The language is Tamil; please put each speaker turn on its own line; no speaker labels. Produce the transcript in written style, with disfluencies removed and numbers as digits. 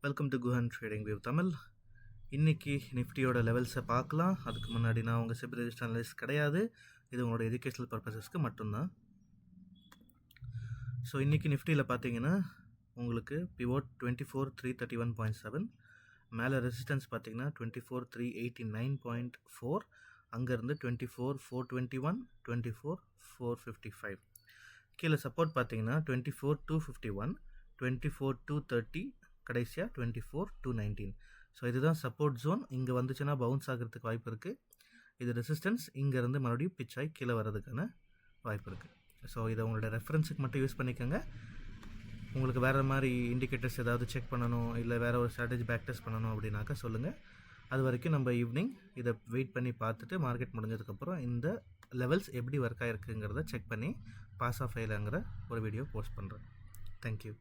Welcome to Guhan trading view Tamil. இன்றைக்கி நிஃப்டியோட லெவல்ஸை பார்க்கலாம். அதுக்கு முன்னாடி நான் உங்கள் செபி ரெஜிஸ்டர் அனலிஸ்ட் கிடையாது, இது உங்களோட எஜுகேஷனல் பர்பஸஸ்க்கு மட்டும்தான். ஸோ இன்றைக்கி நிஃப்டியில் பார்த்தீங்கன்னா உங்களுக்கு பிவோட் 24,331.7, மேலே ரெசிஸ்டன்ஸ் பார்த்தீங்கன்னா 24,389.4, அங்கேருந்து 24,421, 24,455. கீழே சப்போர்ட் பார்த்தீங்கன்னா 24,251, 24,230, கடைசியாக 24,219. ஸோ இதுதான் சப்போர்ட் ஜோன். இங்கே வந்துச்சுன்னா பவுன்ஸ் ஆகிறதுக்கு வாய்ப்பு இருக்குது. இது ரெசிஸ்டன்ஸ், இங்கேருந்து மறுபடியும் பிச் ஆகி கீழே வர்றதுக்கான வாய்ப்பு இருக்குது. ஸோ இதை உங்களோட ரெஃபரன்ஸுக்கு மட்டும் யூஸ் பண்ணிக்கோங்க. உங்களுக்கு வேறு மாதிரி இண்டிகேட்டர்ஸ் ஏதாவது செக் பண்ணணும், இல்லை வேறு ஒரு ஸ்ட்ராட்டஜி பேக் டெஸ்ட் பண்ணணும் அப்படின்னாக்கா சொல்லுங்கள். அது வரைக்கும் நம்ம ஈவினிங் இதை வெயிட் பண்ணி பார்த்துட்டு மார்க்கெட் முடிஞ்சதுக்கப்புறம் இந்த லெவல்ஸ் எப்படி ஒர்க் ஆகிருக்குங்கிறத செக் பண்ணி பாஸ் ஆஃப் ஆயிலாங்கிற ஒரு வீடியோ போஸ்ட் பண்ணுறேன். தேங்க்யூ.